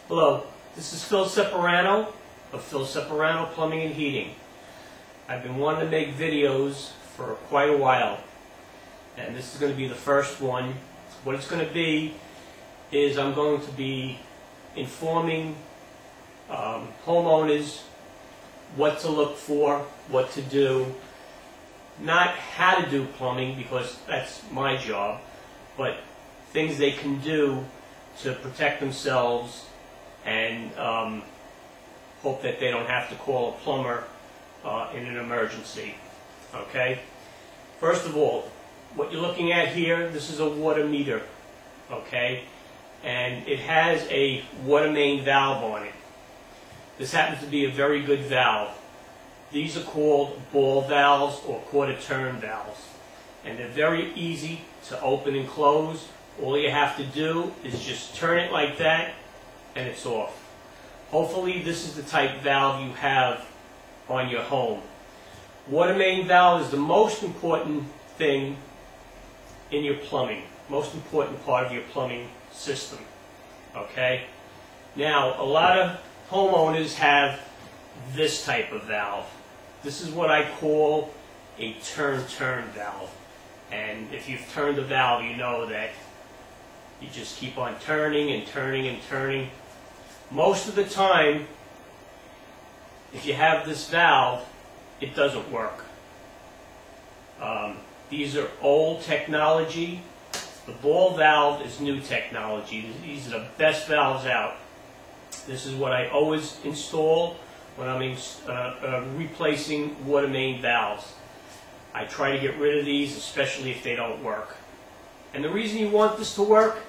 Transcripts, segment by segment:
Hello, this is Phil Separano of Phil Separano Plumbing and Heating. I've been wanting to make videos for quite a while, and this is going to be the first one. What it's going to be is I'm going to be informing homeowners what to look for, what to do, not how to do plumbing because that's my job, but things they can do to protect themselves and hope that they don't have to call a plumber in an emergency. Okay? First of all, what you're looking at here, this is a water meter. Okay? And it has a water main valve on it. This happens to be a very good valve. These are called ball valves or quarter turn valves. And they're very easy to open and close. All you have to do is just turn it like that and it's off. Hopefully this is the type valve you have on your home. Water main valve is the most important thing in your plumbing, most important part of your plumbing system. Okay? Now, a lot of homeowners have this type of valve. This is what I call a turn valve. And if you've turned the valve, you know that you just keep on turning and turning and turning. Most of the time, if you have this valve, it doesn't work. These are old technology. The ball valve is new technology. These are the best valves out. This is what I always install when I'm replacing water main valves. I try to get rid of these, especially if they don't work. And the reason you want this to work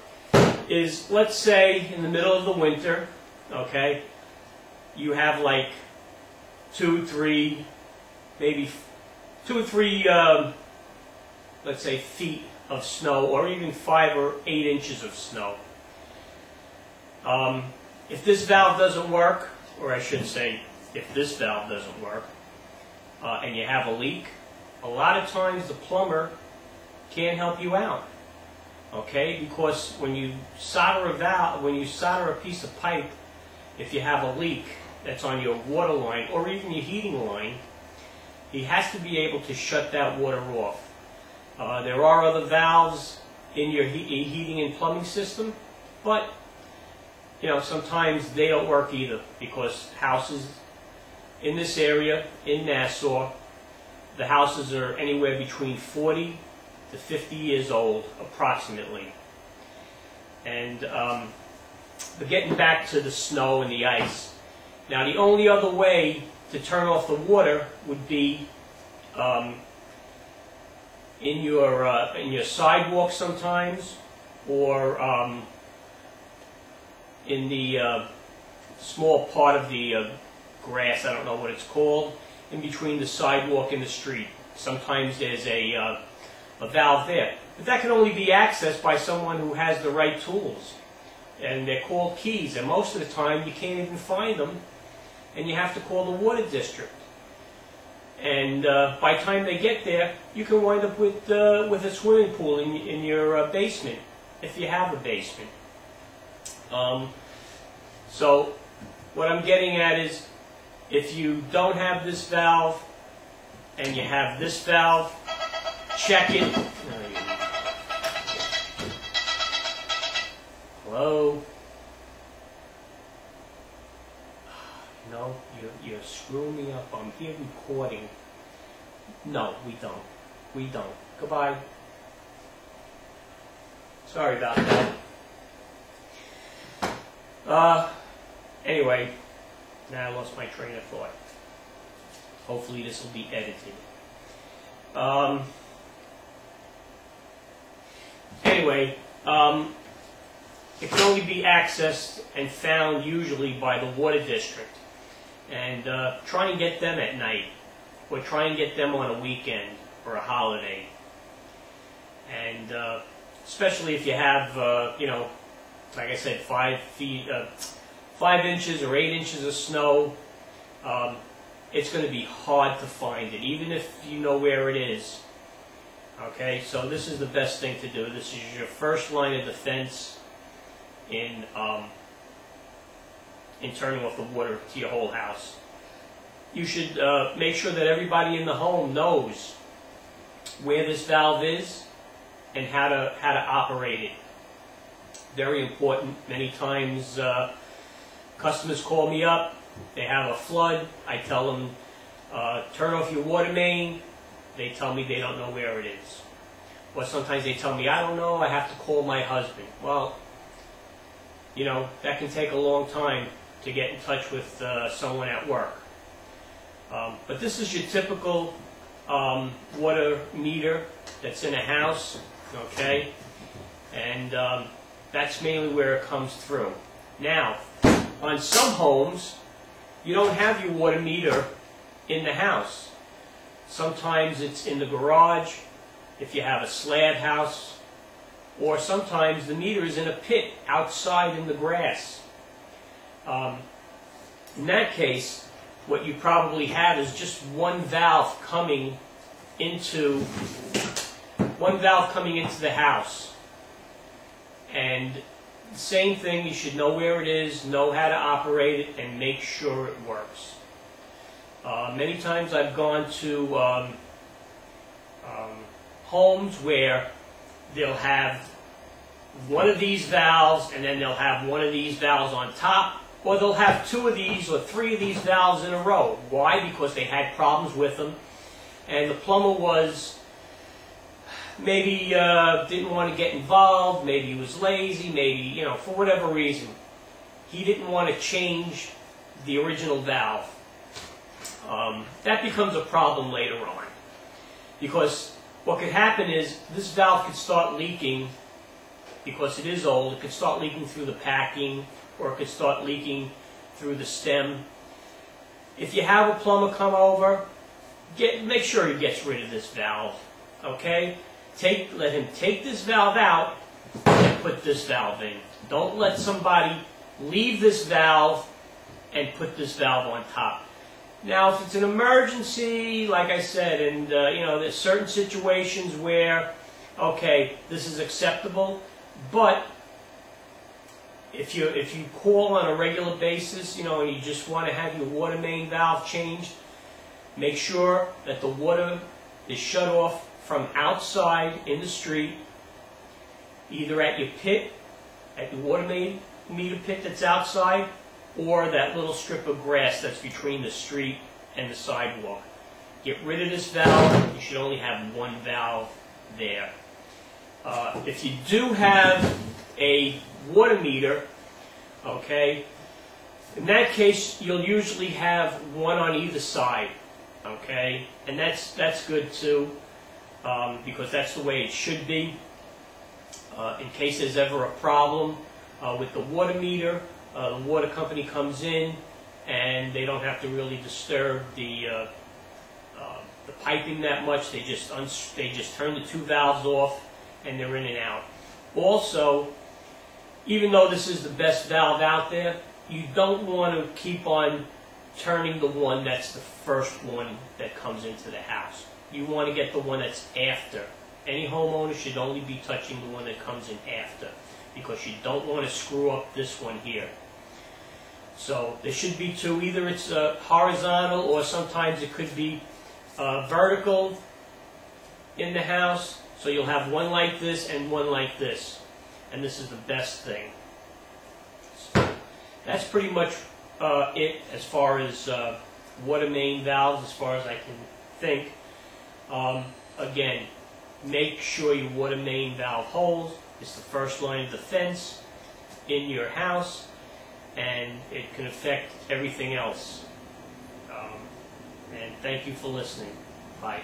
is, let's say in the middle of the winter, okay, you have like 2 or 3, let's say feet of snow, or even 5 or 8 inches of snow. If this valve doesn't work, or I should say, if this valve doesn't work, and you have a leak, a lot of times the plumber can't help you out. Okay, because when you solder a valve, when you solder a piece of pipe, if you have a leak that's on your water line or even your heating line, he has to be able to shut that water off. There are other valves in your heating and plumbing system, but you know, sometimes they don't work either, because houses in this area, in Nassau, the houses are anywhere between 40 to 50 years old, approximately. And but getting back to the snow and the ice. Now, the only other way to turn off the water would be in your sidewalk sometimes, or in the small part of the grass, I don't know what it's called, in between the sidewalk and the street. Sometimes there's a valve there. But that can only be accessed by someone who has the right tools. And they're called keys, and most of the time you can't even find them, and you have to call the water district. And by the time they get there, you can wind up with a swimming pool in your basement, if you have a basement. So what I'm getting at is, if you don't have this valve and you have this valve, check it. Hello? No, you're screwing me up. I'm here recording. No, we don't. We don't. Goodbye. Sorry about that. Anyway, now I lost my train of thought. Hopefully this will be edited. Anyway, it can only be accessed and found usually by the water district. And try and get them at night, or try and get them on a weekend or a holiday. And especially if you have, you know, like I said, 5 inches or 8 inches of snow, it's going to be hard to find it, even if you know where it is. Okay, so this is the best thing to do. This is your first line of defense in in turning off the water to your whole house. You should make sure that everybody in the home knows where this valve is and how to operate it. Very important. Many times customers call me up, they have a flood, I tell them turn off your water main, they tell me they don't know where it is. Or sometimes they tell me, I don't know, I have to call my husband. Well, you know, that can take a long time to get in touch with someone at work. But this is your typical water meter that's in a house, okay? And that's mainly where it comes through. Now, on some homes, you don't have your water meter in the house. Sometimes it's in the garage, if you have a slab house, or sometimes the meter is in a pit outside in the grass. In that case, what you probably have is just one valve coming into the house. And the same thing, you should know where it is, know how to operate it, and make sure it works. Many times I've gone to homes where they'll have one of these valves and then they'll have one of these valves on top, or they'll have two of these or three of these valves in a row. Why? Because they had problems with them, and the plumber was maybe didn't want to get involved, maybe he was lazy, maybe, you know, for whatever reason, he didn't want to change the original valve. That becomes a problem later on, because what could happen is this valve could start leaking because it is old. It could start leaking through the packing, or it could start leaking through the stem. If you have a plumber come over, make sure he gets rid of this valve, okay? Let him take this valve out and put this valve in. Don't let somebody leave this valve and put this valve on top. Now, if it's an emergency, like I said, and you know, there's certain situations where, okay, this is acceptable, but if you call on a regular basis, you know, and you just want to have your water main valve changed, make sure that the water is shut off from outside in the street, either at your pit, at your water main meter pit that's outside, or that little strip of grass that's between the street and the sidewalk. Get rid of this valve. You should only have one valve there. If you do have a water meter, okay, in that case you'll usually have one on either side, okay, and that's good too, because that's the way it should be. In case there's ever a problem with the water meter, the water company comes in and they don't have to really disturb the piping that much. They just turn the two valves off and they're in and out. Also, even though this is the best valve out there, you don't want to keep on turning the one that's the first one that comes into the house. You want to get the one that's after. Any homeowner should only be touching the one that comes in after, because you don't want to screw up this one here. So there should be two. Either it's horizontal, or sometimes it could be vertical in the house. So you'll have one like this and one like this. And this is the best thing. So that's pretty much it as far as water main valves, as far as I can think. Again, make sure your water main valve holds. It's the first line of defense in your house, and it can affect everything else. And thank you for listening. Bye.